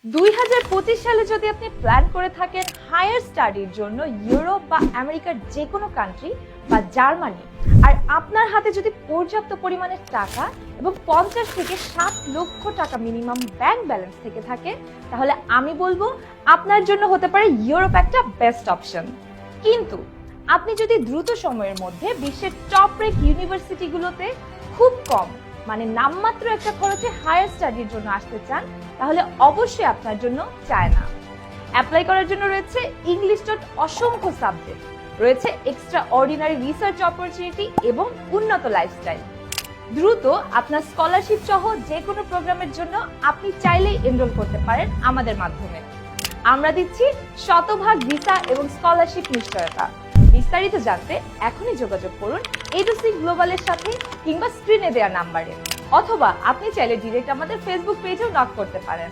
2025 সালে যদি আপনি প্ল্যান করে থাকেন হায়ার স্টাডির জন্য ইউরোপ বা আমেরিকার যে কোনো কান্ট্রি বা জার্মানি, আর আপনার হাতে যদি পর্যাপ্ত পরিমাণের টাকা এবং 50 থেকে 60 লক্ষ টাকা মিনিমাম ব্যাংক ব্যালেন্স থেকে থাকে, তাহলে আমি বলবো আপনার জন্য হতে পারে ইউরোপ একটা বেস্ট অপশন। কিন্তু আপনি যদি দ্রুত সময়ের মধ্যে বিশ্বের টপ র্যাঙ্ক ইউনিভার্সিটিগুলোতে খুব কম মানে নামমাত্র একটা খরচে হায়ার স্টাডির জন্য আসতে চান, তাহলে অবশ্যই আপনার জন্য চায়না। অ্যাপ্লাই করার জন্য রয়েছে ইংলিশ ডট অসংখ্য সাবজেক্ট, রয়েছে এক্সট্রা অর্ডিনারি রিসার্চ অপরচুনিটি এবং উন্নত লাইফস্টাইল। দ্রুত আপনার স্কলারশিপ সহ যে কোনো প্রোগ্রামের জন্য আপনি চাইলেই এনরোল করতে পারেন আমাদের মাধ্যমে। আমরা দিচ্ছি শতভাগ ভিসা এবং স্কলারশিপ নিশ্চয়তা। বিস্তারিত জানতে এখনই যোগাযোগ করুন A2C গ্লোবালের সাথে কিংবা স্ক্রিনে দেওয়া নাম্বারে, অথবা আপনি চাইলে ডিরেক্ট আমাদের ফেসবুক পেজেও নক করতে পারেন।